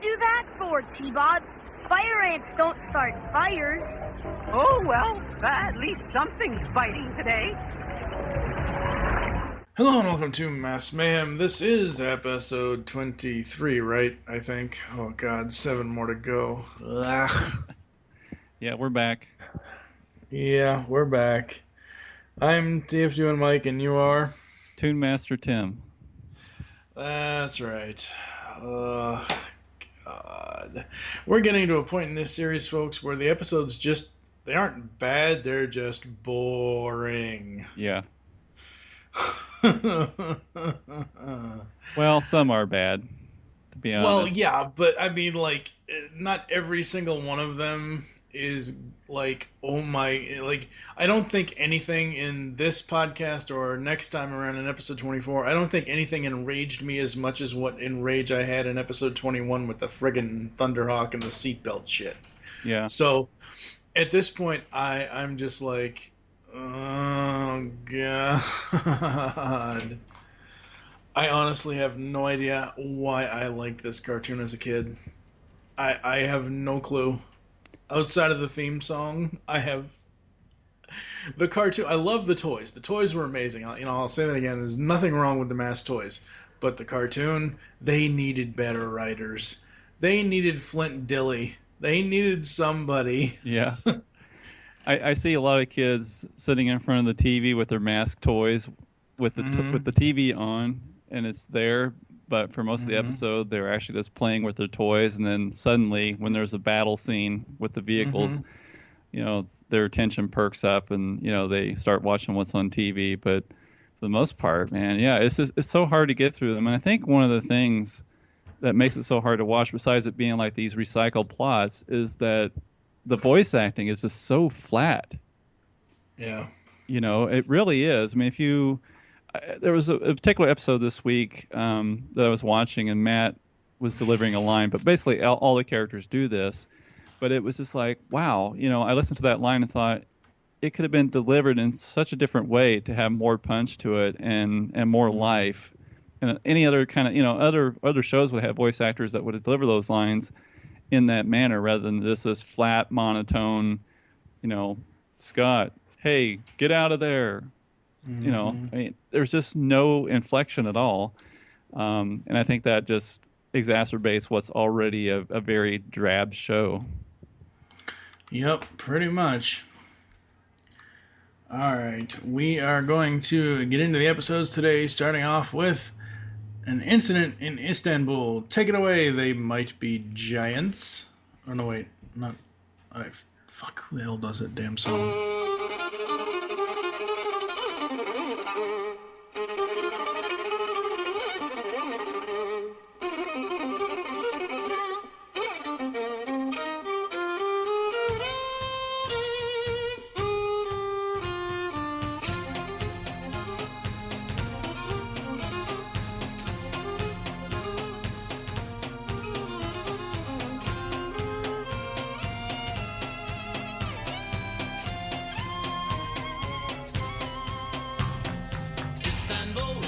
do that for, T-Bob? Fire ants don't start fires. Oh, well, at least something's biting today. Hello and welcome to Mass Mayhem. This is episode 23, right? I think. Oh god, 7 more to go. Ugh. Yeah, we're back. Yeah, we're back. I'm TF2 and Mike, and you are? Toon Master Tim. That's right. God. We're getting to a point in this series, folks, where the episodes they aren't bad, they're just boring. Yeah. Well, some are bad, to be honest. Well, yeah, but I mean, like, not every single one of them is like, oh my, like, I don't think anything in this podcast or next time around in episode 24, I don't think anything enraged me as much as what enrage I had in episode 21 with the friggin' Thunderhawk and the seatbelt shit. Yeah. So, at this point, I'm just like, oh, God. I honestly have no idea why I liked this cartoon as a kid. I have no clue. Outside of the theme song, I have... The cartoon... I love the toys. The toys were amazing. I'll say that again. There's nothing wrong with the mass toys. But the cartoon, they needed better writers. They needed Flint Dilley. They needed somebody. Yeah. I see a lot of kids sitting in front of the TV with their mask toys with the with the TV on, and it's there, but for most of the episode they're actually just playing with their toys, and then suddenly when there's a battle scene with the vehicles, their attention perks up, and they start watching what's on TV. But for the most part, man, yeah, it's so hard to get through them. And I think one of the things that makes it so hard to watch, besides it being like these recycled plots, is that the voice acting is just so flat. Yeah. It really is. I mean, there was a particular episode this week that I was watching, and Matt was delivering a line, but basically all the characters do this. But it was just like, wow, I listened to that line and thought it could have been delivered in such a different way to have more punch to it and more life. And any other kind of, other shows would have voice actors that would deliver those lines in that manner rather than this flat, monotone, Scott, hey, get out of there. I mean, there's just no inflection at all. And I think that just exacerbates what's already a very drab show. Yep, pretty much. All right, we are going to get into the episodes today, starting off with an incident in Istanbul. Take it away, they might be giants. Oh, no, wait, not... Fuck, who the hell does that damn song?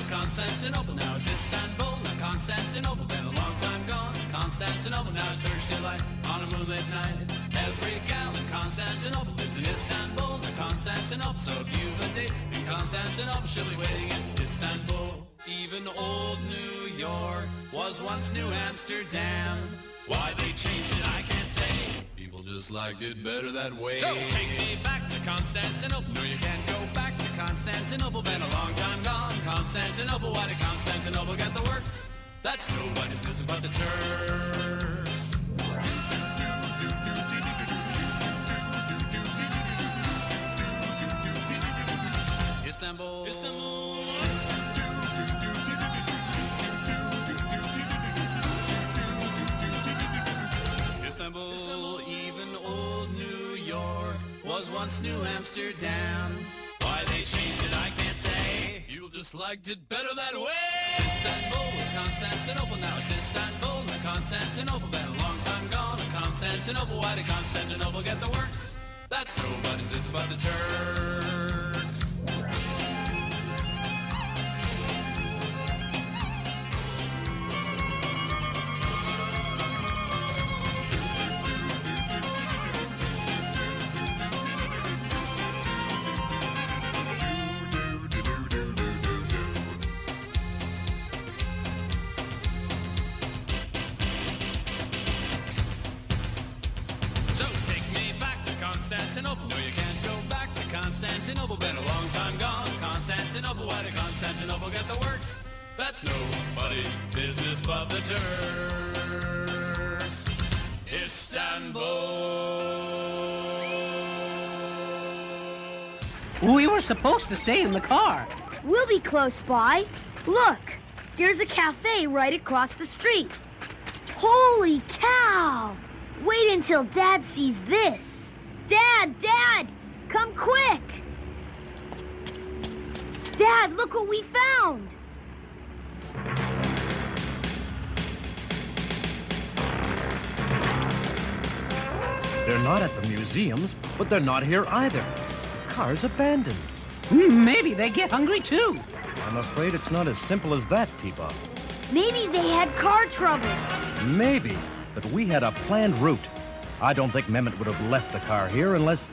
Constantinople, now it's Istanbul, now Constantinople, been a long time gone. Constantinople, now it's Turkish delight on a moonlit night. Every gal in Constantinople lives in Istanbul, now Constantinople. So if you've a date in Constantinople, she'll be waiting in Istanbul. Even old New York was once New Amsterdam. Why they changed it, I can't say. People just liked it better that way. So take me back to Constantinople. No, you can't go back to Constantinople. Been a long time gone. Constantinople, why did Constantinople get the works? That's nobody's business but the Turks. Istanbul. Istanbul. Istanbul. Even old New York was once New Amsterdam. Why they changed it, I can't say. People just liked it better that way. Istanbul was Constantinople, now it's Istanbul. Now Constantinople, been a long time gone. Now Constantinople, why did Constantinople get the works? That's nobody's business but the Turks. will get the works. That's nobody's business but the Turks. Istanbul. We were supposed to stay in the car. We'll be close by. Look, there's a cafe right across the street. Holy cow! Wait until Dad sees this. Dad! Come quick! Dad, look what we found! They're not at the museums, but they're not here either. Car's abandoned. Maybe they get hungry too. I'm afraid it's not as simple as that, T-Bob. Maybe they had car trouble. Maybe, but we had a planned route. I don't think Mehmet would have left the car here unless...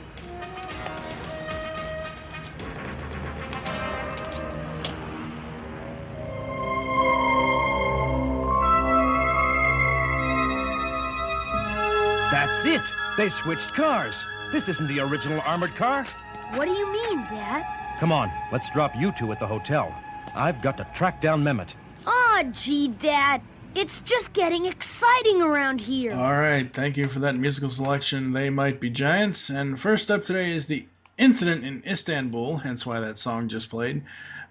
That's it! They switched cars. This isn't the original armored car. What do you mean, Dad? Come on, let's drop you two at the hotel. I've got to track down Mehmet. Aw, gee, Dad. It's just getting exciting around here. All right, thank you for that musical selection, They Might Be Giants. And first up today is the incident in Istanbul, hence why that song just played.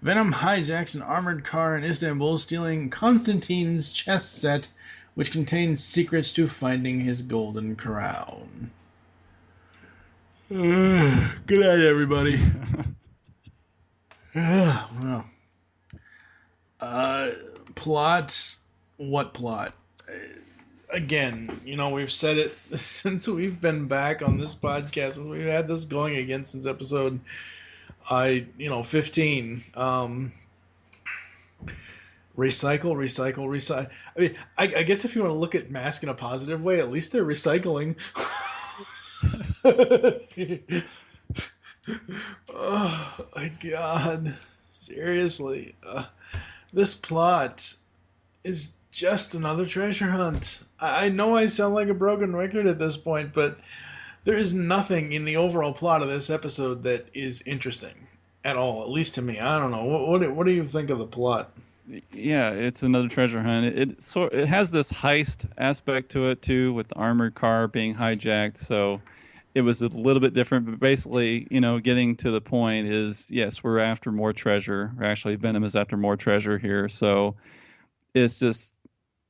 Venom hijacks an armored car in Istanbul, stealing Constantine's chess set, which contains secrets to finding his golden crown. Good night, everybody. Well, plot. What plot? Again, we've said it since we've been back on this podcast. We've had this going again since episode, 15. Recycle. I mean, I guess if you want to look at Mask in a positive way, at least they're recycling. Oh my God. Seriously. This plot is just another treasure hunt. I know I sound like a broken record at this point, but there is nothing in the overall plot of this episode that is interesting at all, at least to me. I don't know. What do you think of the plot? Yeah, it's another treasure hunt. It has this heist aspect to it too, with the armored car being hijacked. So it was a little bit different, but basically, getting to the point is, yes, we're after more treasure. Actually, Venom is after more treasure here. So it's just,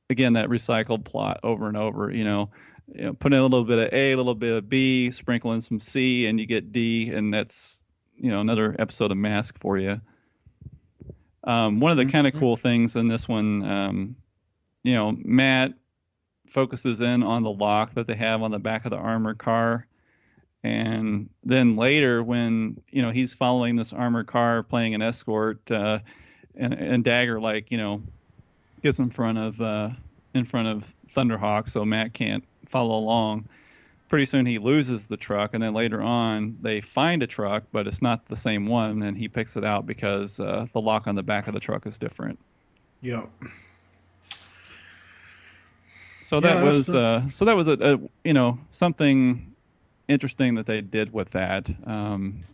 again, that recycled plot over and over. Put in a little bit of A, a little bit of B, sprinkle in some C, and you get D, and that's another episode of Mask for you. One of the kind of cool things in this one, Matt focuses in on the lock that they have on the back of the armored car. And then later when, he's following this armored car playing an escort, and Dagger, gets in front of Thunderhawk, so Matt can't follow along. Pretty soon he loses the truck, and then later on they find a truck, but it's not the same one, and he picks it out because the lock on the back of the truck is different. Yep. So that was a something interesting that they did with that.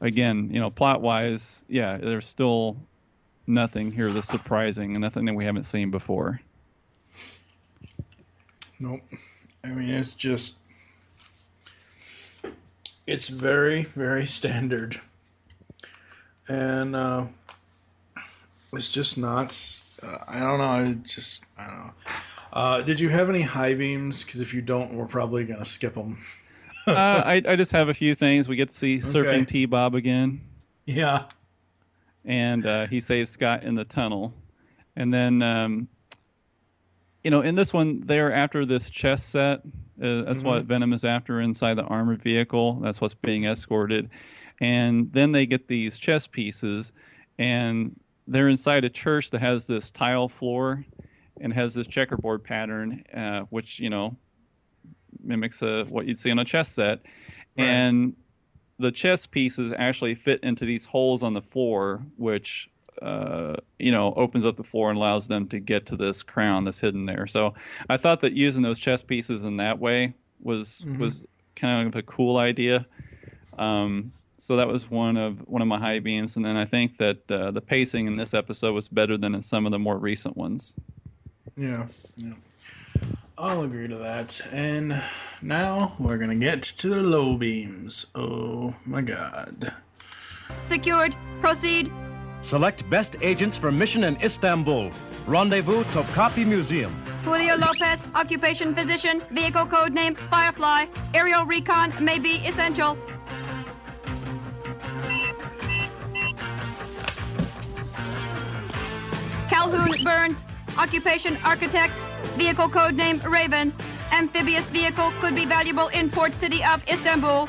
Again, plot wise, yeah, there's still nothing here that's surprising and nothing that we haven't seen before. Nope. I mean, it's very, very standard. And it's just not, I don't know. I don't know. Did you have any high beams? Because if you don't, we're probably going to skip them. I just have a few things. We get to see Surfing T-Bob again. Yeah. And he saves Scott in the tunnel. And then, in this one, they're after this chess set. That's what Venom is after inside the armored vehicle. That's what's being escorted. And then they get these chess pieces, and they're inside a church that has this tile floor and has this checkerboard pattern, which, mimics what you'd see on a chess set. Right. And the chess pieces actually fit into these holes on the floor, which opens up the floor and allows them to get to this crown that's hidden there. So I thought that using those chess pieces in that way was kind of a cool idea. So So that was one of my high beams, and then I think that the pacing in this episode was better than in some of the more recent ones. Yeah. I'll agree to that. And now we're gonna get to the low beams. Oh my God. Secured. Proceed. Select best agents for mission in Istanbul. Rendezvous Topkapi Museum. Julio Lopez, occupation physician, vehicle code name Firefly. Aerial recon may be essential. Calhoun Burns, occupation architect, vehicle code name Raven. Amphibious vehicle could be valuable in port city of Istanbul.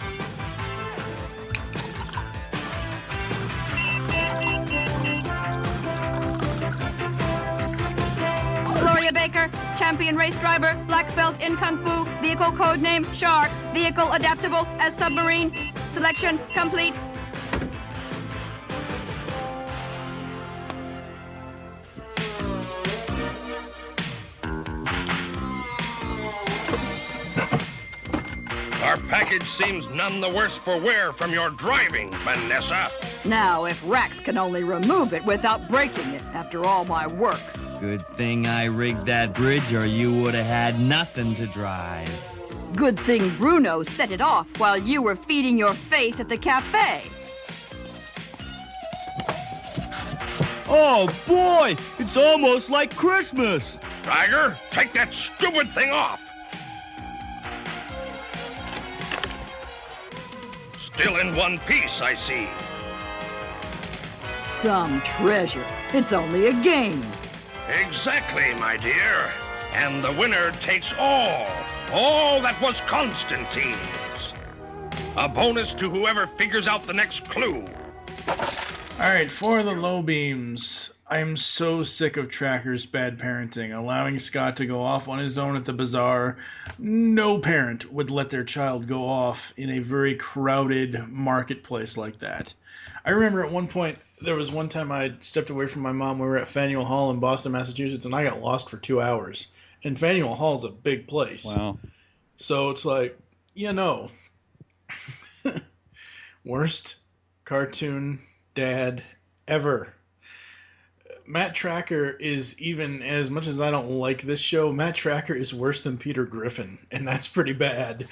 Gloria Baker, champion race driver, black belt in Kung Fu, vehicle code name Shark, vehicle adaptable as submarine. Selection complete. Our package seems none the worse for wear from your driving, Vanessa. Now, if Rax can only remove it without breaking it after all my work. Good thing I rigged that bridge or you would have had nothing to drive. Good thing Bruno set it off while you were feeding your face at the cafe. Oh boy, it's almost like Christmas. Tiger, take that stupid thing off. Still in one piece, I see. Some treasure. It's only a game. Exactly, my dear. And the winner takes all that was Constantine's. A bonus to whoever figures out the next clue. Alright, for the low beams, I'm so sick of Trakker's bad parenting, allowing Scott to go off on his own at the bazaar. No parent would let their child go off in a very crowded marketplace like that. I remember at one point, there was one time I stepped away from my mom. We were at Faneuil Hall in Boston, Massachusetts, and I got lost for 2 hours. And Faneuil Hall is a big place. Wow. So it's like, worst cartoon dad ever. Matt Trakker is, even as much as I don't like this show, Matt Trakker is worse than Peter Griffin, and that's pretty bad.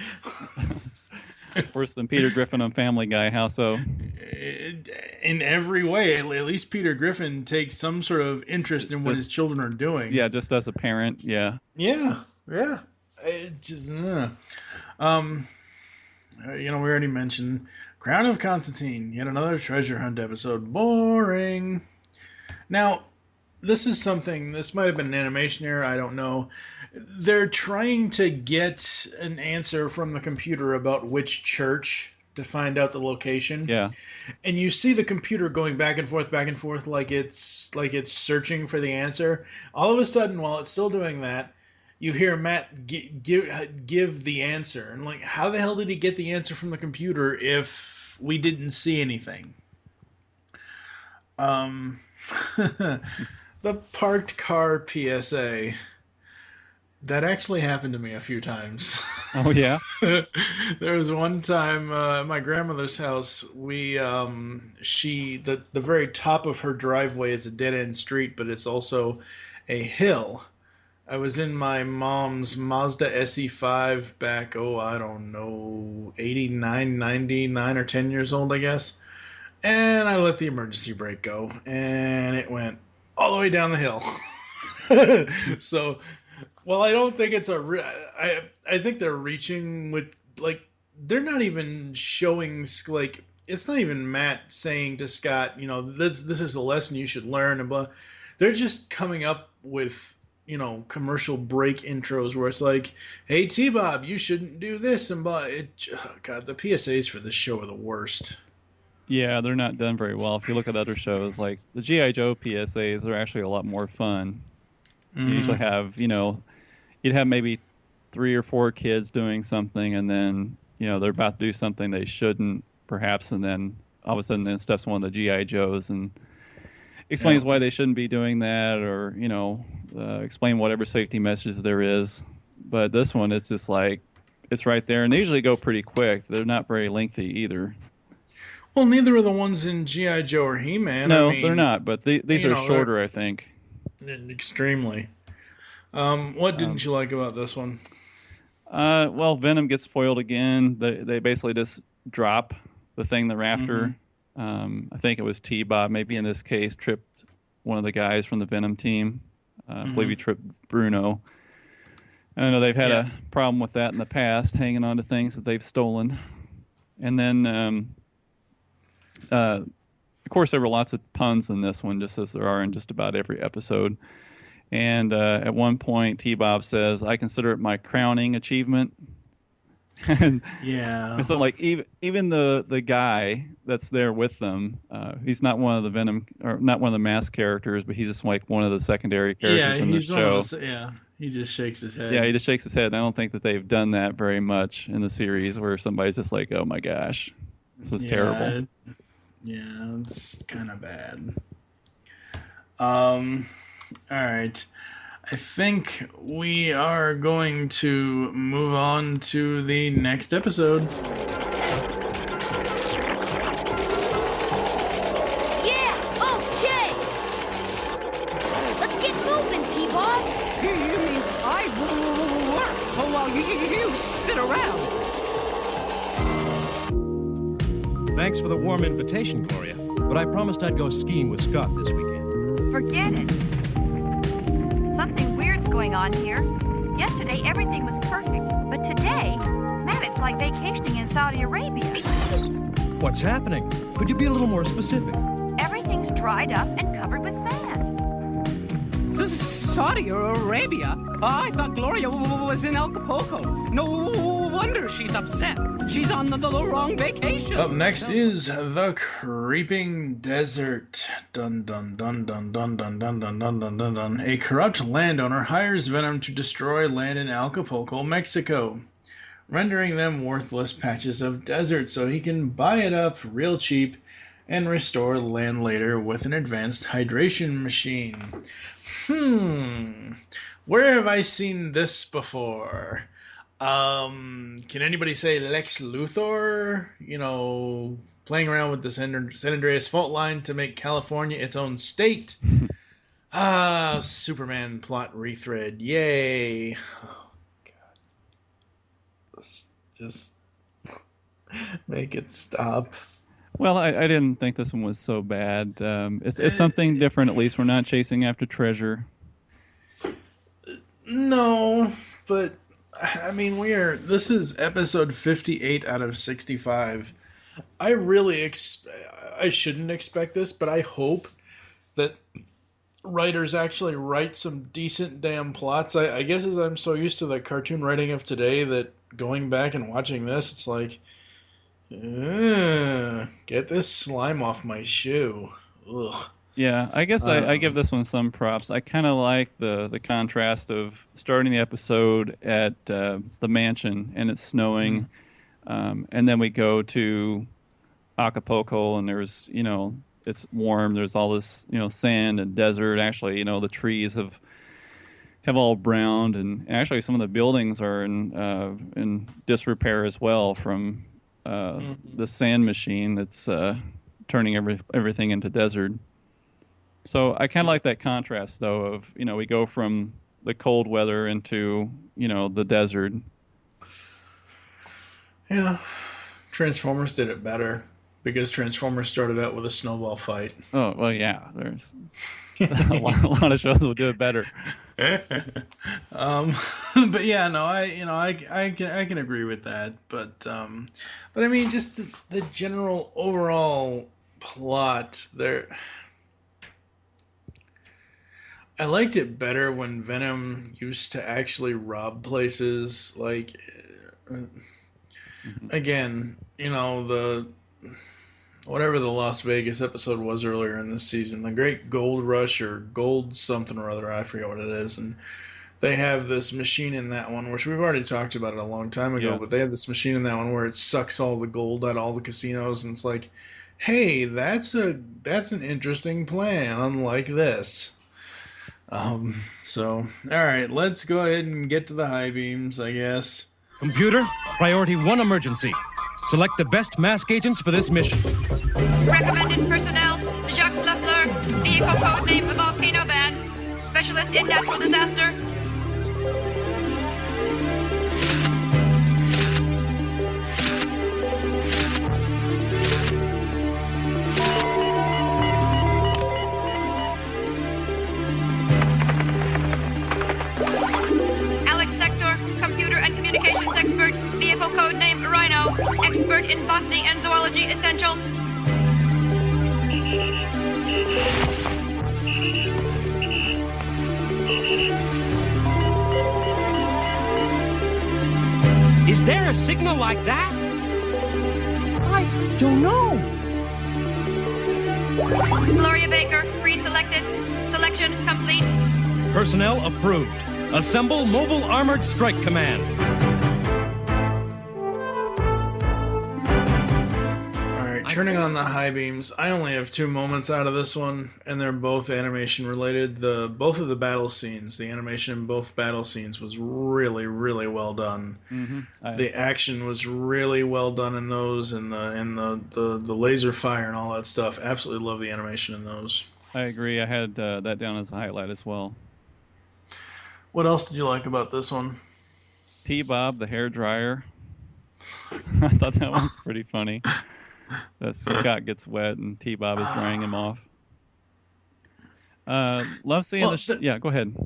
Worse than Peter Griffin on Family Guy. How so? In every way. At least Peter Griffin takes some sort of interest in what his children are doing. Yeah, just as a parent, yeah. Yeah. It just, we already mentioned Crown of Constantine, yet another treasure hunt episode. Boring. Now, this might have been an animation error, I don't know. They're trying to get an answer from the computer about which church to find out the location. Yeah. And you see the computer going back and forth like it's searching for the answer. All of a sudden, while it's still doing that, you hear Matt give the answer. And like, how the hell did he get the answer from the computer if we didn't see anything? The parked car PSA. That actually happened to me a few times. Oh, yeah? There was one time at my grandmother's house, the very top of her driveway is a dead-end street, but it's also a hill. I was in my mom's Mazda SE5 back, 89, 99 or 10 years old, I guess. And I let the emergency brake go, and it went all the way down the hill. So, well, I don't think it's I think they're reaching with, like, they're not even showing, like, it's not even Matt saying to Scott, this is a lesson you should learn, and blah. They're just coming up with, commercial break intros where it's like, hey, T-Bob, you shouldn't do this, and blah. God, the PSAs for this show are the worst. Yeah, they're not done very well. If you look at other shows, like the G.I. Joe PSAs, are actually a lot more fun. You usually have, you'd have maybe 3 or 4 kids doing something, and then, they're about to do something they shouldn't, perhaps, and then all of a sudden then steps one of the G.I. Joes and explains why they shouldn't be doing that, or, explain whatever safety message there is. But this one, it's just like, it's right there, and they usually go pretty quick. They're not very lengthy either. Well, neither are the ones in G.I. Joe or He-Man. No, I mean, they're not, but these are shorter, I think. Extremely. What didn't you like about this one? Well, Venom gets foiled again. They basically just drop the thing they're after. I think it was T-Bob, maybe in this case, tripped one of the guys from the Venom team. I believe he tripped Bruno. I know they've had a problem with that in the past, hanging on to things that they've stolen. And then, of course, there were lots of puns in this one, just as there are in just about every episode. And at one point, T-Bob says, "I consider it my crowning achievement." And so, like, even the guy that's there with them, he's not one of the Venom, or not one of the masked characters, but he's just like one of the secondary characters in the show. He just shakes his head. Yeah, he just shakes his head. I don't think that they've done that very much in the series, where somebody's just like, "Oh my gosh, this is terrible." Yeah, it's kind of bad. All right. I think we are going to move on to the next episode. Yeah, okay. Let's get moving, T-Bob. You mean I work while you sit around? Thanks for the warm invitation, Gloria. But I promised I'd go skiing with Scott this weekend. Forget it. Something weird's going on here. Yesterday, everything was perfect. But today, man, it's like vacationing in Saudi Arabia. What's happening? Could you be a little more specific? Everything's dried up and covered with sand. Saudi Arabia? I thought Gloria was in Acapulco. No wonder she's upset. She's on the wrong vacation. Up next is The Creeping Desert. Dun dun dun dun dun dun dun dun dun dun dun dun. A corrupt landowner hires Venom to destroy land in Acapulco, Mexico, rendering them worthless patches of desert so he can buy it up real cheap and restore land later with an advanced hydration machine. Where have I seen this before? Can anybody say Lex Luthor? You know, playing around with the San Andreas fault line to make California its own state. Superman plot rethread. Yay. Oh, God. Let's just make it stop. Well, I didn't think this one was so bad. It's something different, at least. We're not chasing after treasure. No, but I mean, this is episode 58 out of 65. I shouldn't expect this, but I hope that writers actually write some decent damn plots. I guess as I'm so used to the cartoon writing of today that going back and watching this, it's like, get this slime off my shoe. Ugh. Yeah, I guess I give this one some props. I kind of like the contrast of starting the episode at the mansion and it's snowing, and then we go to Acapulco and there's, it's warm. There's all this, sand and desert. Actually, the trees have all browned, and actually some of the buildings are in disrepair as well from the sand machine that's turning everything into desert. So I kind of like that contrast, though, of, we go from the cold weather into, the desert. Yeah. Transformers did it better because Transformers started out with a snowball fight. Oh, well, yeah. There's a lot of shows will do it better. But yeah, no, I can agree with that. But I mean, just the general overall plot there. I liked it better when Venom used to actually rob places. Like, again, the whatever the Las Vegas episode was earlier in this season, the Great Gold Rush or Gold something or other, I forget what it is, and they have this machine in that one, which we've already talked about it a long time ago, but they have this machine in that one where it sucks all the gold out of all the casinos, and it's like, hey, that's an interesting plan, unlike this. So, alright, let's go ahead and get to the high beams, I guess. Computer, priority 1 emergency. Select the best mask agents for this mission. Recommended personnel, Jacques Lafleur, vehicle codename Volcano Van, specialist in natural disaster. Alex Sector, computer and communications expert, vehicle codename Rhino, expert in botany and zoology essential. Is there a signal like that? I don't know. Gloria Baker, pre-selected. Selection complete. Personnel approved. Assemble Mobile Armored Strike Command. Alright, turning on the high beams. I only have 2 moments out of this one, and they're both animation related. Both of the battle scenes, the animation in both battle scenes was really, really well done. Mm-hmm. The action was really well done in those, and the laser fire and all that stuff. Absolutely love the animation in those. I agree. I had that down as a highlight as well. What else did you like about this one? T-Bob, the hair dryer. I thought that one was pretty funny. That Scott gets wet and T-Bob is drying him off. Love seeing yeah, go ahead.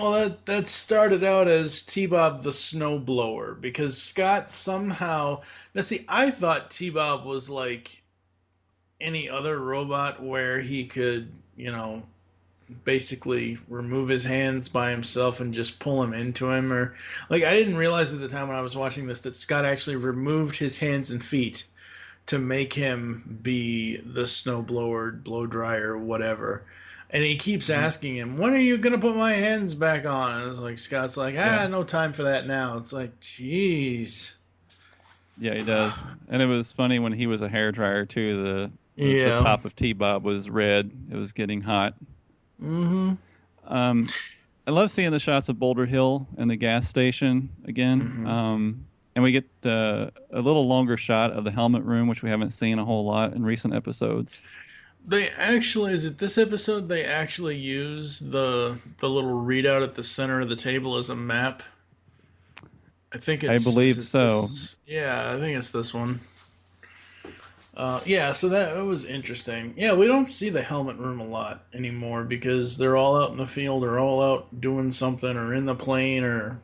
Well, that started out as T-Bob the snowblower, because Scott somehow... Now, see, I thought T-Bob was like any other robot where he could, basically remove his hands by himself and just pull him into him. Or like, I didn't realize at the time when I was watching this that Scott actually removed his hands and feet to make him be the snowblower, blow dryer, whatever. And he keeps asking him, when are you going to put my hands back on? And it's like, Scott's like, no time for that now. It's like, jeez. Yeah, he does. And it was funny when he was a hair dryer too. The top of T-Bob was red. It was getting hot. Mm-hmm. I love seeing the shots of Boulder Hill and the gas station again. Mm-hmm. And we get a little longer shot of the helmet room, which we haven't seen a whole lot in recent episodes. They actually, is it this episode, they actually use the little readout at the center of the table as a map? I believe so. I think it's this one. So that was interesting. Yeah, we don't see the helmet room a lot anymore because they're all out in the field or all out doing something or in the plane or...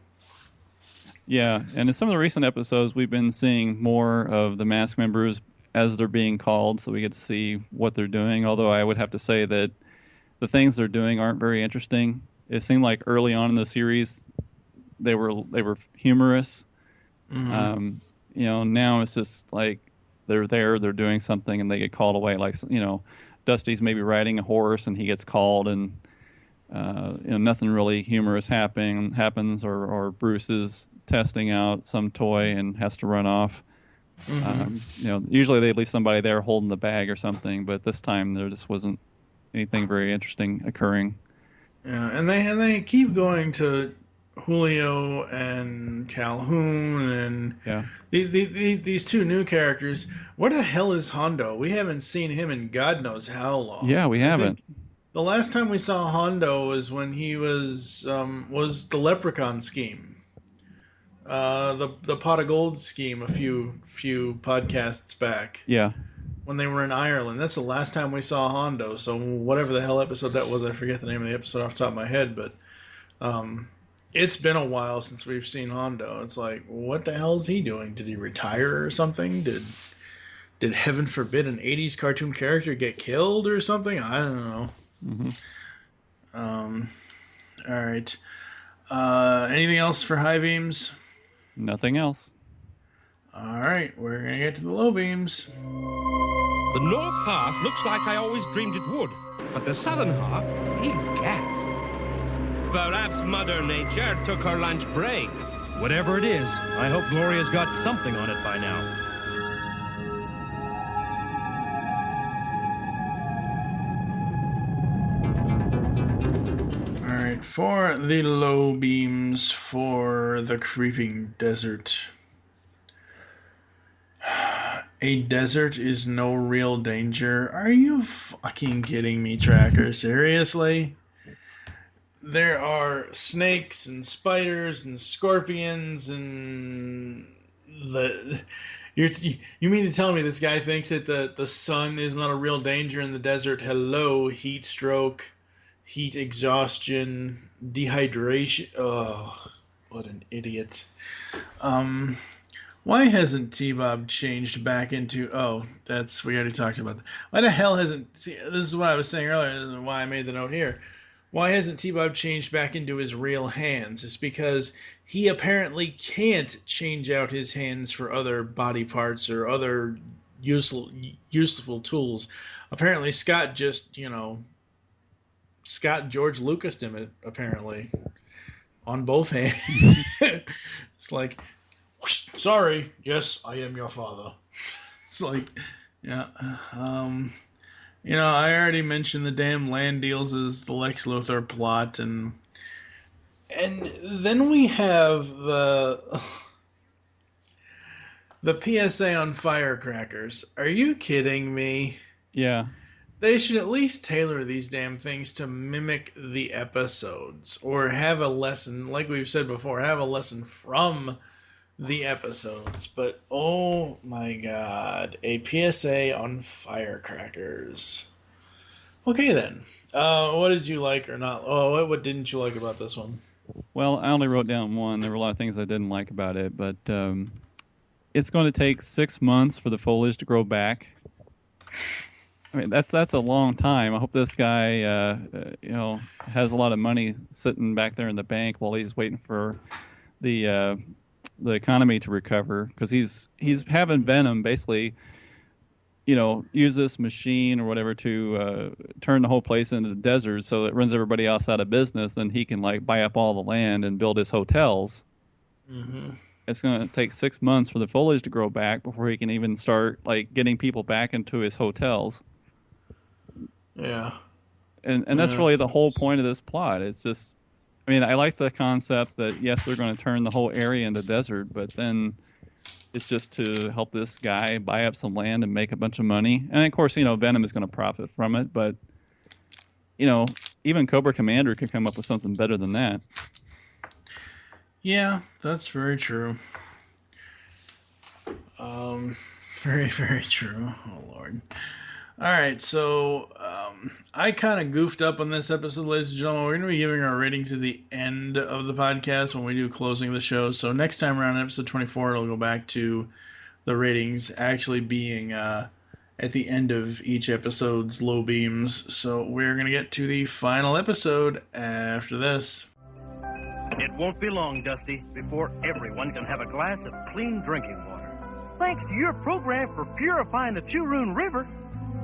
Yeah, and in some of the recent episodes, we've been seeing more of the mask members as they're being called, so we get to see what they're doing, although I would have to say that the things they're doing aren't very interesting. It seemed like early on in the series, they were humorous. Mm-hmm. Now it's just like they're there, they're doing something, and they get called away. Like, Dusty's maybe riding a horse, and he gets called, and nothing really humorous happens, or Bruce is testing out some toy and has to run off. Mm-hmm. Usually they leave somebody there holding the bag or something, but this time there just wasn't anything very interesting occurring. Yeah, and they keep going to Julio and Calhoun and these 2 new characters. Where the hell is Hondo? We haven't seen him in God knows how long. Yeah, we haven't. The last time we saw Hondo was when he was the Leprechaun scheme. The Pot of Gold scheme a few podcasts back. Yeah. When they were in Ireland. That's the last time we saw Hondo. So whatever the hell episode that was, I forget the name of the episode off the top of my head, but it's been a while since we've seen Hondo. It's like, what the hell is he doing? Did he retire or something? Did heaven forbid an 80s cartoon character get killed or something? I don't know. Mm-hmm. All right. Anything else for high beams? Nothing else. All right, we're going to get to the low beams. The north half looks like I always dreamed it would, but the southern half, egad. Perhaps Mother Nature took her lunch break. Whatever it is, I hope Gloria's got something on it by now. Alright, for the low beams for the creeping desert. A desert is no real danger. Are you fucking kidding me, Trakker? Seriously? There are snakes and spiders and scorpions and you mean to tell me this guy thinks that the sun is not a real danger in the desert? Hello, heat stroke, heat exhaustion, dehydration. Oh, what an idiot. Why hasn't T-Bob changed back into... Oh, we already talked about that. Why the hell hasn't... See, this is what I was saying earlier, and why I made the note here. Why hasn't T-Bob changed back into his real hands? It's because he apparently can't change out his hands for other body parts or other useful tools. Apparently Scott just, Scott George Lucased him, apparently. On both hands. It's like... Sorry, yes, I am your father. It's like, yeah. I already mentioned the damn land deals as the Lex Luthor plot, and then we have the PSA on firecrackers. Are you kidding me? Yeah. They should at least tailor these damn things to mimic the episodes, or have a lesson, like we've said before, have a lesson from the episodes. But oh my god, a PSA on firecrackers. Okay then, what did you like or not? Oh, what didn't you like about this one? Well, I only wrote down one. There were a lot of things I didn't like about it, but it's going to take 6 months for the foliage to grow back. I mean, that's a long time. I hope this guy has a lot of money sitting back there in the bank while he's waiting for the economy to recover, because he's having Venom basically, use this machine or whatever to turn the whole place into the desert, so it runs everybody else out of business. Then he can buy up all the land and build his hotels. Mm-hmm. It's going to take 6 months for the foliage to grow back before he can even start getting people back into his hotels. Yeah, and that's really the whole point of this plot. It's just, I mean, I like the concept that, yes, they're going to turn the whole area into desert, but then it's just to help this guy buy up some land and make a bunch of money. And, of course, Venom is going to profit from it, but, even Cobra Commander could come up with something better than that. Yeah, that's very true. Very, very true. Oh, Lord. All right, so I kind of goofed up on this episode, ladies and gentlemen. We're going to be giving our ratings at the end of the podcast when we do closing the show. So next time around, episode 24, it'll go back to the ratings actually being at the end of each episode's low beams. So we're going to get to the final episode after this. It won't be long, Dusty, before everyone can have a glass of clean drinking water. Thanks to your program for purifying the Churun River,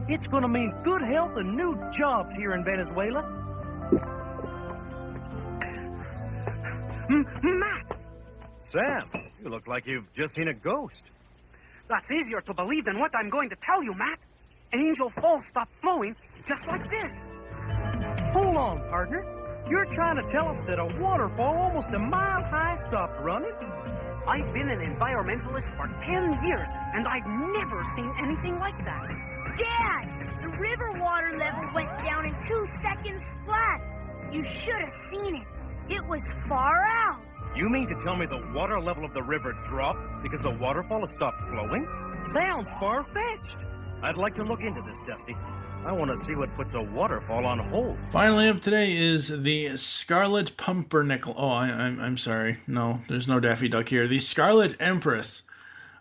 it's going to mean good health and new jobs here in Venezuela. Matt! Sam, you look like you've just seen a ghost. That's easier to believe than what I'm going to tell you, Matt. Angel Falls stopped flowing just like this. Hold on, partner. You're trying to tell us that a waterfall almost a mile high stopped running? I've been an environmentalist for 10 years, and I've never seen anything like that. Dad, the river water level went down in 2 seconds flat. You should have seen it. It was far out. You mean to tell me the water level of the river dropped because the waterfall has stopped flowing? Sounds far-fetched. I'd like to look into this, Dusty. I want to see what puts a waterfall on hold. Finally up today is the Scarlet Pumpernickel. Oh, I'm sorry. No, there's no Daffy Duck here. The Scarlet Empress.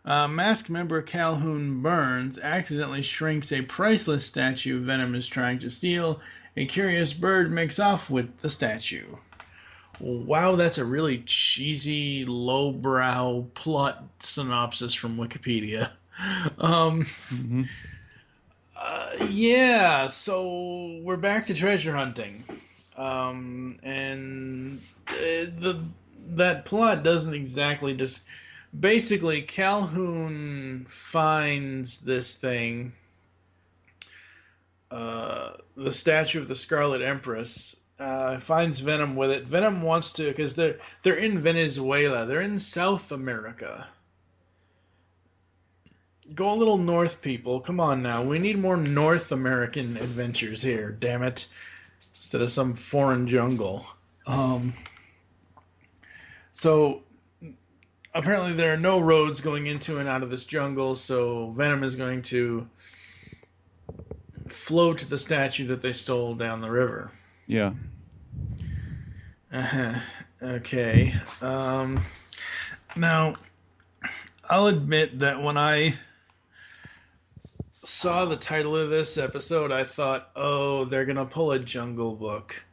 Masked member Calhoun Burns accidentally shrinks a priceless statue Venom is trying to steal. A curious bird makes off with the statue. Wow, that's a really cheesy, lowbrow plot synopsis from Wikipedia. Yeah, so we're back to treasure hunting. And that plot doesn't exactly just... Basically, Calhoun finds this thing, the statue of the Scarlet Empress, finds Venom with it. Venom wants to, because they're in Venezuela. They're in South America. Go a little north, people. Come on now. We need more North American adventures here, damn it. Instead of some foreign jungle. So, apparently there are no roads going into and out of this jungle, so Venom is going to float to the statue that they stole down the river. Yeah. Okay. Now, I'll admit that when I saw the title of this episode, I thought, oh, they're going to pull a Jungle Book.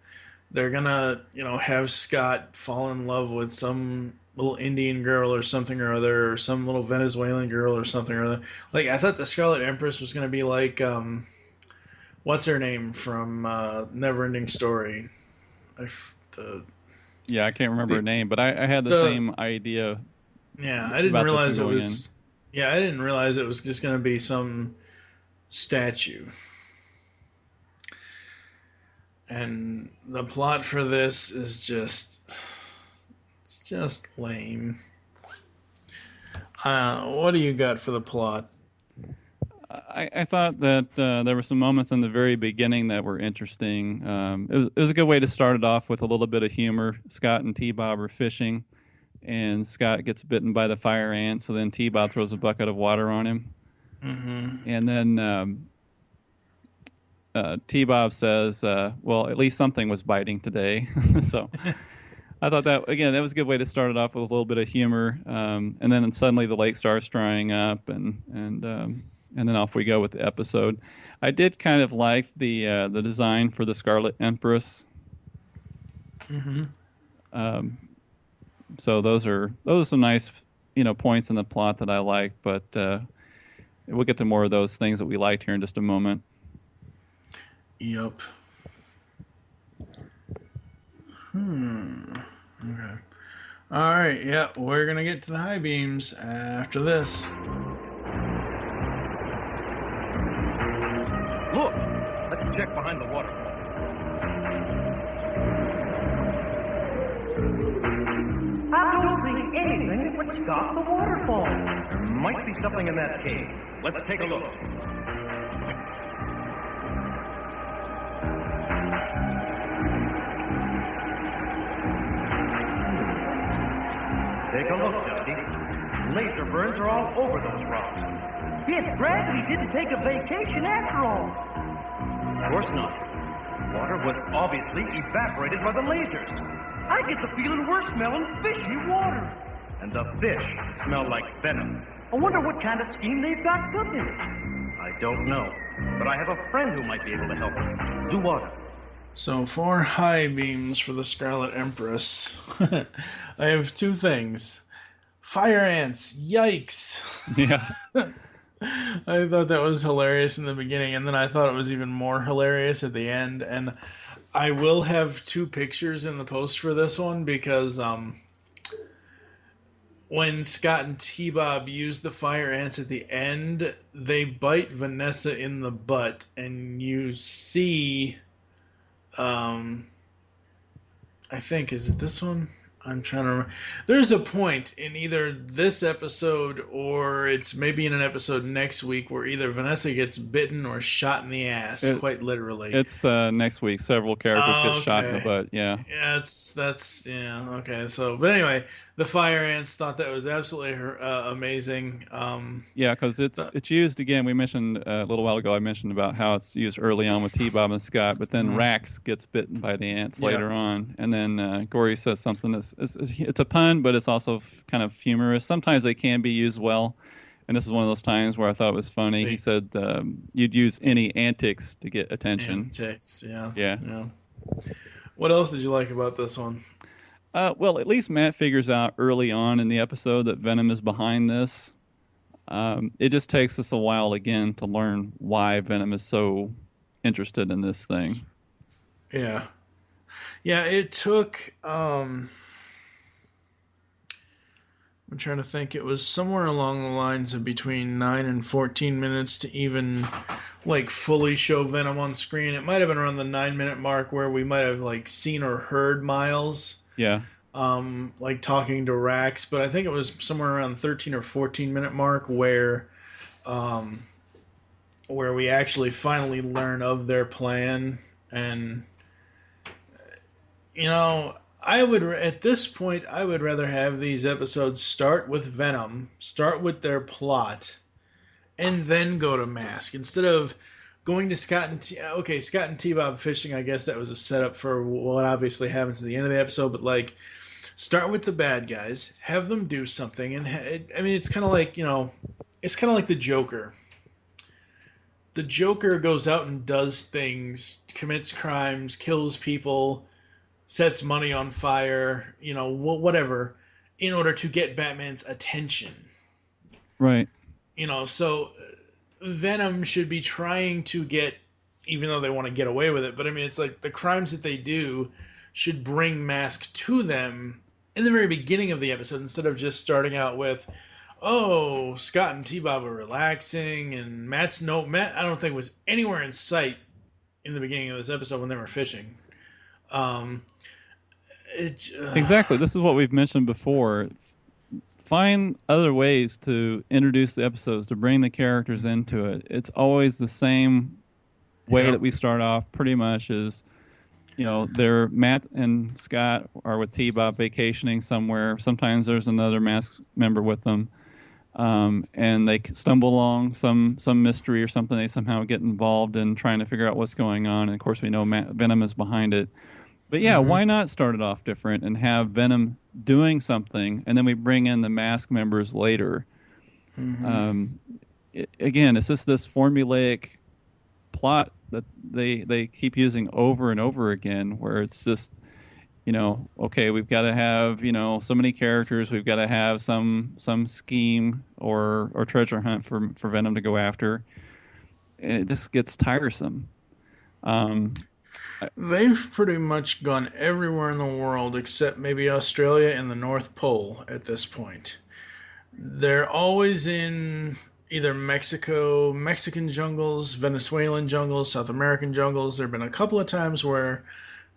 They're going to, have Scott fall in love with some little Indian girl or something or other, or some little Venezuelan girl or something or other. Like, I thought the Scarlet Empress was going to be like, what's her name from Neverending Story? Yeah, I can't remember her name, but I had the same idea. Yeah, I didn't realize it was. Yeah, I didn't realize it was just going to be some statue. And the plot for this is it's just lame. What do you got for the plot? I thought that there were some moments in the very beginning that were interesting. It was a good way to start it off with a little bit of humor. Scott and T-Bob are fishing, and Scott gets bitten by the fire ant, so then T-Bob throws a bucket of water on him. Mm-hmm. And then T-Bob says, well, at least something was biting today. So I thought that was a good way to start it off with a little bit of humor. And then suddenly the lake starts drying up, and then off we go with the episode. I did kind of like the design for the Scarlet Empress. Mm-hmm. So those are some nice points in the plot that I like, but we'll get to more of those things that we liked here in just a moment. Yep. Okay. All right. Yeah, we're gonna get to the high beams after this. Look, let's check behind the waterfall. I don't see anything that would stop the waterfall. There might be something in that cave. Let's take a look. Take a look, Dusty. Laser burns are all over those rocks. Yes, gravity didn't take a vacation after all. Of course not. Water was obviously evaporated by the lasers. I get the feeling we're smelling fishy water. And the fish smell like venom. I wonder what kind of scheme they've got cooking. I don't know, but I have a friend who might be able to help us. Zuwada. So 4 high beams for the Scarlet Empress. I have 2 things. Fire ants. Yikes. Yeah. I thought that was hilarious in the beginning, and then I thought it was even more hilarious at the end. And I will have 2 pictures in the post for this one because when Scott and T-Bob use the fire ants at the end, they bite Vanessa in the butt, and you see... I think, is it this one? I'm trying to remember. There's a point in either this episode or it's maybe in an episode next week where either Vanessa gets bitten or shot in the ass, quite literally. It's next week. Several characters get shot in the butt, yeah. Yeah, okay. So, but anyway, the fire ants thought that was absolutely amazing. Yeah, because it's used, again, we mentioned a little while ago, I mentioned about how it's used early on with T-Bob and Scott, but then Rax gets bitten by the ants later on, and then Gory says something that's it's a pun, but it's also kind of humorous. Sometimes they can be used well, and this is one of those times where I thought it was funny. He said you'd use any antics to get attention. Antics, yeah. Yeah. What else did you like about this one? Well, at least Matt figures out early on in the episode that Venom is behind this. It just takes us a while again to learn why Venom is so interested in this thing. Yeah. Yeah, it took... I'm trying to think. It was somewhere along the lines of between 9 and 14 minutes to even fully show Venom on screen. It might have been around the 9-minute mark where we might have seen or heard Miles. Yeah. Talking to Rax, but I think it was somewhere around the 13 or 14 minute mark where where we actually finally learn of their plan. And, at this point, I would rather have these episodes start with Venom, start with their plot, and then go to Mask, instead of going to Scott and T-Bob fishing. I guess that was a setup for what obviously happens at the end of the episode, but start with the bad guys, have them do something, and it's kind of like, it's kind of like the Joker. The Joker goes out and does things, commits crimes, kills people, sets money on fire, whatever, in order to get Batman's attention. Right. So Venom should be trying to get, even though they want to get away with it, but it's like the crimes that they do should bring Mask to them in the very beginning of the episode, instead of just starting out with, oh, Scott and T-Bob are relaxing, and Matt I don't think was anywhere in sight in the beginning of this episode when they were fishing. Exactly. This is what we've mentioned before. Find other ways to introduce the episodes, to bring the characters into it. It's always the same way that we start off, pretty much, is, they're Matt and Scott are with T-Bob vacationing somewhere. Sometimes there's another Mask member with them. And they stumble along some mystery or something. They somehow get involved in trying to figure out what's going on. And of course, we know Venom is behind it. But yeah, why not start it off different and have Venom doing something, and then we bring in the Mask members later? Again, it's just this formulaic plot that they keep using over and over again, where it's just, okay, we've got to have, so many characters, we've got to have some scheme or treasure hunt for Venom to go after. And it just gets tiresome. They've pretty much gone everywhere in the world except maybe Australia and the North Pole at this point. They're always in either Mexican jungles, Venezuelan jungles, South American jungles. There have been a couple of times where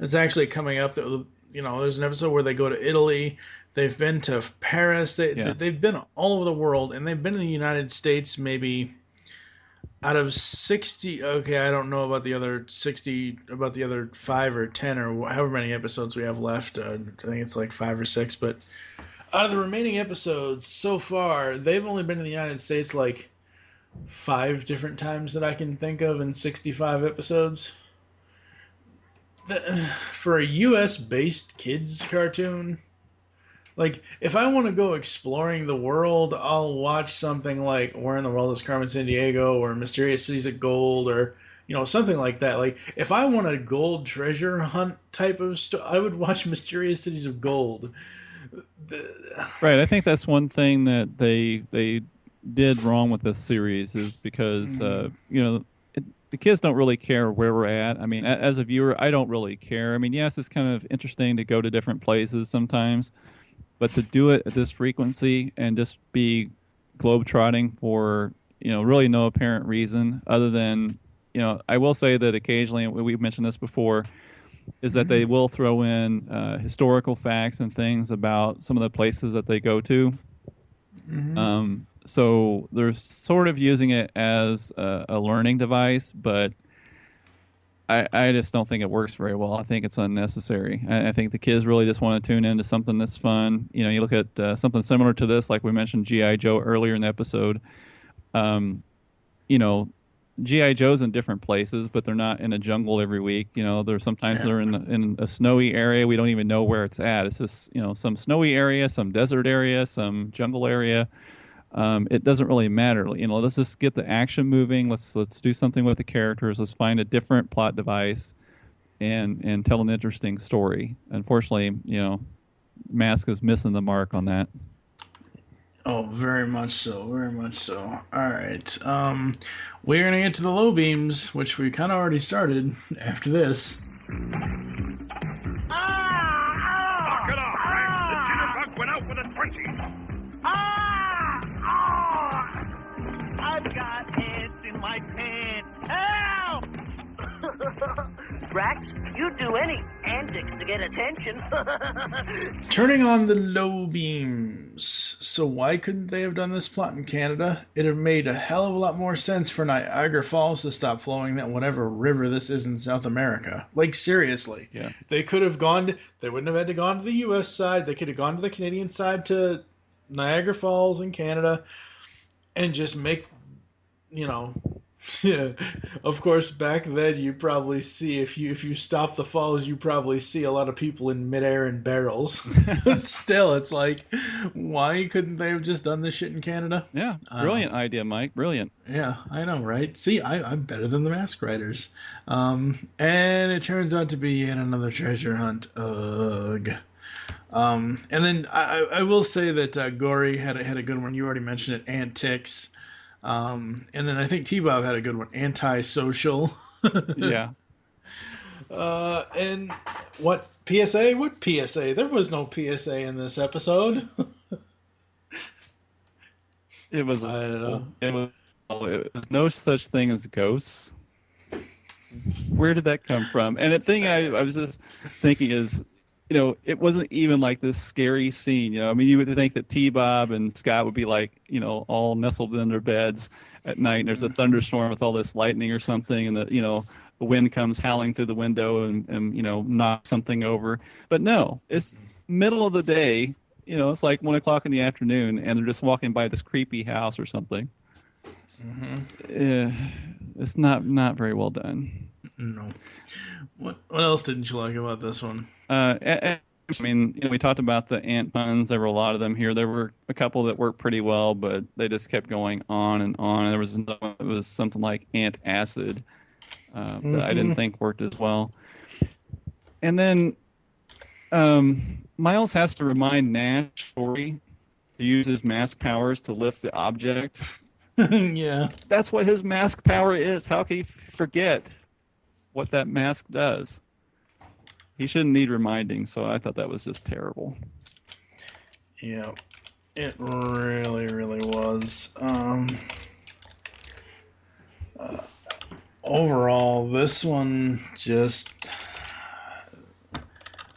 it's actually coming up that, there's an episode where they go to Italy. They've been to Paris. They've been all over the world, and they've been in the United States maybe out of 60. Okay, I don't know about the other 60, about the other 5 or 10 or however many episodes we have left. I think it's like 5 or 6, but out of the remaining episodes so far, they've only been in the United States like 5 different times that I can think of in 65 episodes. For a US-based kids cartoon, if I want to go exploring the world, I'll watch something like Where in the World is Carmen Sandiego, or Mysterious Cities of Gold, or something like that. If I want a gold treasure hunt type of I would watch Mysterious Cities of Gold. Right, I think that's one thing that they did wrong with this series, is because the kids don't really care where we're at. As a viewer, I don't really care. Yes, it's kind of interesting to go to different places sometimes, but to do it at this frequency and just be globetrotting for really no apparent reason other than, I will say that occasionally, and we've mentioned this before, is that they will throw in historical facts and things about some of the places that they go to. So they're sort of using it as a learning device, but I just don't think it works very well. I think it's unnecessary. I think the kids really just want to tune into something that's fun. You look at something similar to this, like we mentioned G.I. Joe earlier in the episode. G.I. Joe's in different places, but they're not in a jungle every week. They're in a snowy area. We don't even know where it's at. It's just, some snowy area, some desert area, some jungle area. It doesn't really matter. Let's just get the action moving. Let's do something with the characters. Let's find a different plot device and tell an interesting story. Unfortunately, Mask is missing the mark on that. Oh, very much so. Very much so. All right. We're going to get to the low beams, which we kind of already started after this. Knock it off, Rex. The jitterbug went out with a 20. I've got ants in my pants. Help! Rex, you do any antics to get attention. Turning on the low beams. So why couldn't they have done this plot in Canada? It'd have made a hell of a lot more sense for Niagara Falls to stop flowing than whatever river this is in South America. Like, seriously. Yeah. They could have they wouldn't have had to gone to the U.S. side. They could have gone to the Canadian side to Niagara Falls in Canada and just make, yeah, of course, back then you probably see if you stop the falls, you probably see a lot of people in midair in barrels. But still, it's like, why couldn't they have just done this shit in Canada? Yeah, brilliant idea, Mike. Brilliant. Yeah, I know, right? See, I'm better than the Mask Riders. And it turns out to be yet another treasure hunt. Ugh. And then I will say that Gory had a good one. You already mentioned it, Antics. And then I think T-Bob had a good one, Antisocial. Yeah. And what PSA? What PSA? There was no PSA in this episode. It was. I don't know. It was no such thing as ghosts. Where did that come from? And the thing I was just thinking is, it wasn't even like this scary scene. I mean, you would think that T-Bob and Scott would be like, all nestled in their beds at night, and there's a thunderstorm with all this lightning or something, and the wind comes howling through the window and knocks something over. But no, it's middle of the day. It's like 1 o'clock in the afternoon, and they're just walking by this creepy house or something. Mm-hmm. It's not very well done. No. What else didn't you like about this one? I mean, we talked about the ant puns. There were a lot of them here. There were a couple that worked pretty well, but they just kept going on and on. And there was another one that was something like ant acid that I didn't think worked as well. And then Miles has to remind Nash to use his mask powers to lift the object. Yeah. That's what his mask power is. How can he forget what that mask does? He shouldn't need reminding, so I thought that was just terrible. Yeah, it really, really was. Overall, this one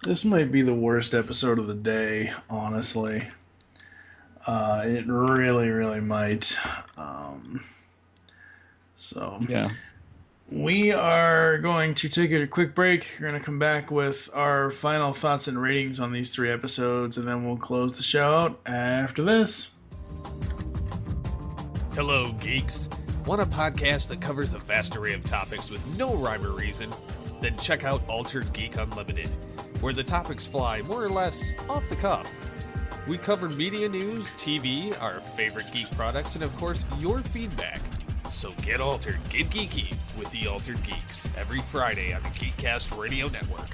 this might be the worst episode of the day, honestly. It really, really might. Yeah. We are going to take a quick break. We're going to come back with our final thoughts and ratings on these 3 episodes, and then we'll close the show out after this. Hello, geeks. Want a podcast that covers a vast array of topics with no rhyme or reason? Then check out Altered Geek Unlimited, where the topics fly more or less off the cuff. We cover media news, TV, our favorite geek products, and of course, your feedback. So get altered, get geeky with the Altered Geeks every Friday on the Geekcast Radio Network.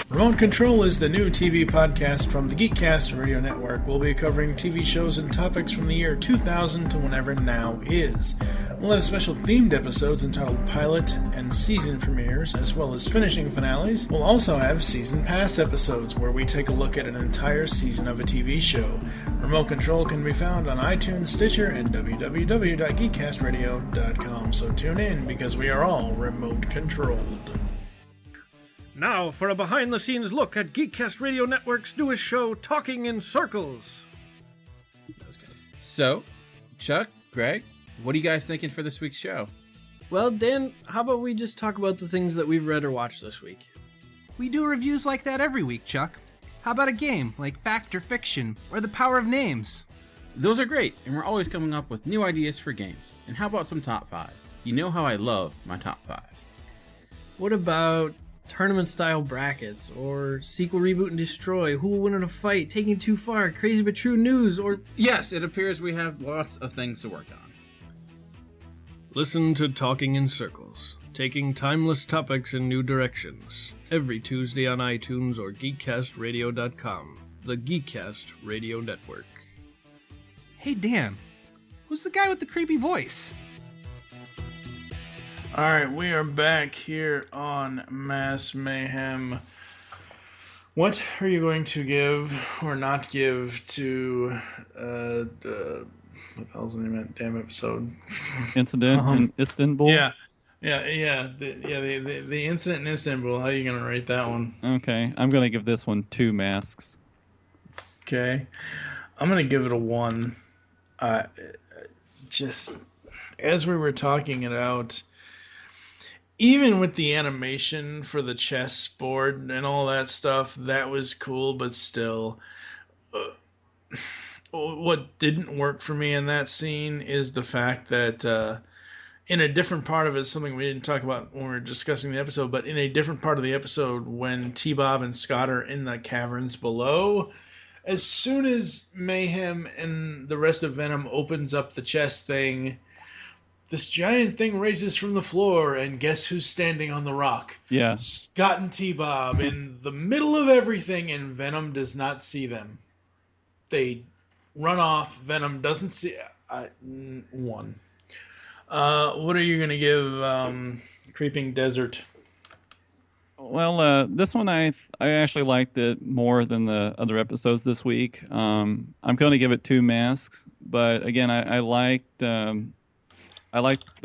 Remote Control is the new TV podcast from the Geekcast Radio Network. We'll be covering TV shows and topics from the year 2000 to whenever now is. We'll have special themed episodes entitled Pilot and Season Premieres, as well as finishing finales. We'll also have Season Pass episodes, where we take a look at an entire season of a TV show. Remote Control can be found on iTunes, Stitcher, and www.geekcastradio.com, so tune in, because we are all remote controlled. Now for a behind-the-scenes look at Geekcast Radio Network's newest show, Talking in Circles. So, Chuck, Greg, what are you guys thinking for this week's show? Well, Dan, how about we just talk about the things that we've read or watched this week? We do reviews like that every week, Chuck. How about a game like Fact or Fiction or The Power of Names? Those are great, and we're always coming up with new ideas for games. And how about some top 5s? You know how I love my top 5s. What about tournament-style brackets, or sequel, reboot, and destroy, who will win in a fight, taking it too far, crazy but true news, or... Yes, it appears we have lots of things to work on. Listen to Talking in Circles, taking timeless topics in new directions, every Tuesday on iTunes or GeekCastRadio.com, the Geekcast Radio Network. Hey, Dan, who's the guy with the creepy voice? Alright, we are back here on Mass Mayhem. What are you going to give or not give to what the hell's the name of that damn episode? Incident in Istanbul? Yeah. The incident in Istanbul. How are you gonna rate that one? Okay, I'm gonna give this one 2 masks. Okay, I'm gonna give it a 1. Just as we were talking it out, even with the animation for the chessboard and all that stuff, that was cool, but still, what didn't work for me in that scene is the fact that in a different part of it, something we didn't talk about when we were discussing the episode, but in a different part of the episode, when T-Bob and Scott are in the caverns below, as soon as Mayhem and the rest of Venom opens up the chest thing, this giant thing raises from the floor, and guess who's standing on the rock? Yeah. Scott and T-Bob in the middle of everything, and Venom does not see them. They run off. Venom doesn't see... 1. What are you going to give Creeping Desert? Well, this one I actually liked it more than the other episodes this week. I'm going to give it 2 masks, but again, I liked the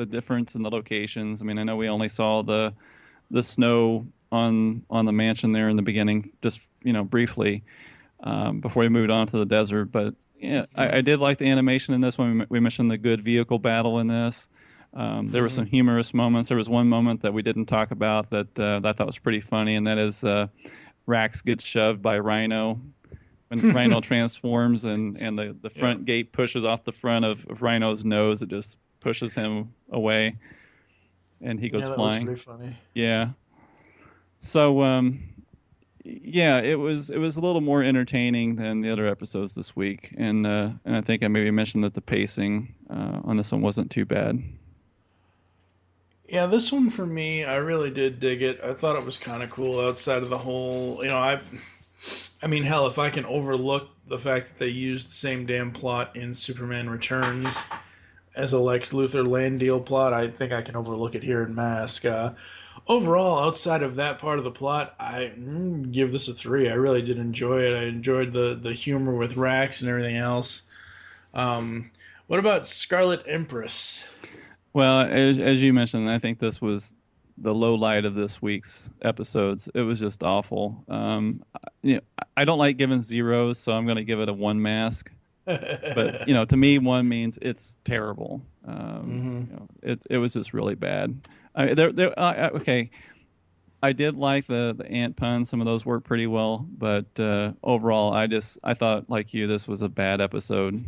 difference in the locations. I mean, I know we only saw the snow on the mansion there in the beginning, just briefly before we moved on to the desert. But yeah, I did like the animation in this one. We mentioned the good vehicle battle in this. There were some humorous moments. There was one moment that we didn't talk about that I thought was pretty funny, and that is Rax gets shoved by Rhino when Rhino transforms, and the front gate pushes off the front of Rhino's nose. It just pushes him away, and he goes flying. Was pretty funny. Yeah. So, it was a little more entertaining than the other episodes this week, and I think I maybe mentioned that the pacing on this one wasn't too bad. Yeah, this one for me, I really did dig it. I thought it was kind of cool outside of the whole, I mean, hell, if I can overlook the fact that they used the same damn plot in Superman Returns as a Lex Luthor land deal plot, I think I can overlook it here in Mask. Overall, outside of that part of the plot, I give this a 3. I really did enjoy it. I enjoyed the humor with Rax and everything else. What about Scarlet Empress? Well, as you mentioned, I think this was the low light of this week's episodes. It was just awful. I don't like giving zeros, so I'm going to give it a 1 mask. But to me, 1 means it's terrible. It was just really bad. Okay, I did like the ant puns. Some of those worked pretty well, but overall, I thought, like you, this was a bad episode.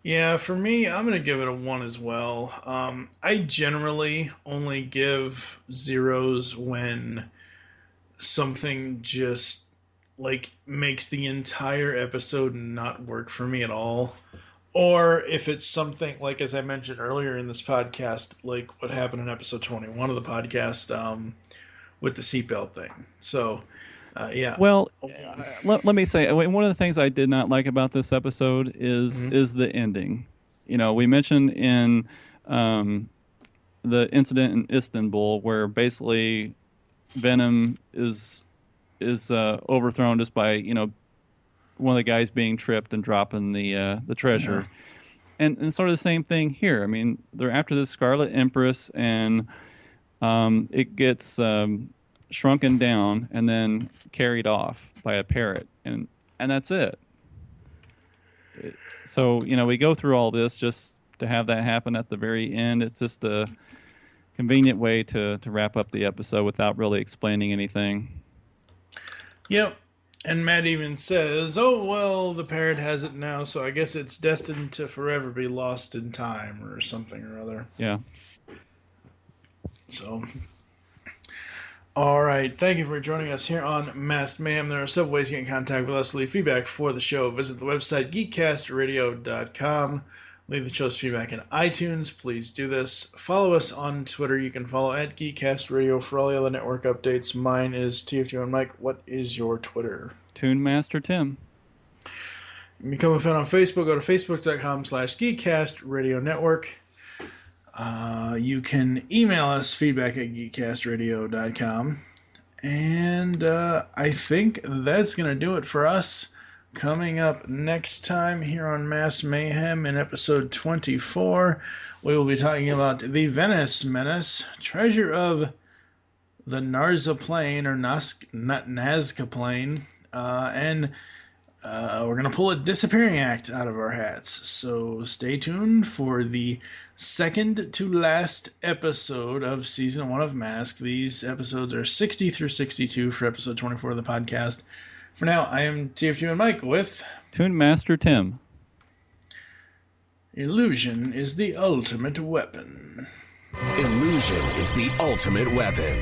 Yeah, for me, I'm going to give it a 1 as well. I generally only give zeros when something just makes the entire episode not work for me at all. Or if it's something, as I mentioned earlier in this podcast, like what happened in episode 21 of the podcast with the seatbelt thing. So, yeah. Well, let me say, one of the things I did not like about this episode is the ending. We mentioned in the incident in Istanbul where basically Venom is overthrown just by one of the guys being tripped and dropping the treasure, and sort of the same thing here. I mean, they're after this Scarlet Empress, and it gets shrunken down and then carried off by a parrot, and that's it. So we go through all this just to have that happen at the very end. It's just a convenient way to wrap up the episode without really explaining anything. Yep. And Matt even says, "Oh, well, the parrot has it now, so I guess it's destined to forever be lost in time," or something or other. Yeah. So, all right. Thank you for joining us here on Masked Mayhem. There are several ways to get in contact with us. Leave feedback for the show. Visit the website, geekcastradio.com. Leave the show's feedback in iTunes. Please do this. Follow us on Twitter. You can follow at GeekCastRadio for all the other network updates. Mine is TF2 and Mike. What is your Twitter? Toon Master Tim. You can become a fan on Facebook. Go to facebook.com/GeekCastRadioNetwork. You can email us feedback at geekcastradio.com. And I think that's going to do it for us. Coming up next time here on Mass Mayhem in episode 24, we will be talking about the Venice Menace, treasure of the Narza Plain, or Nazca Plain, and we're going to pull a disappearing act out of our hats. So stay tuned for the second to last episode of Season 1 of Mask. These episodes are 60 through 62 for episode 24 of the podcast. For now, I am TF2 and Mike with Toon Master Tim. Illusion is the ultimate weapon. Illusion is the ultimate weapon.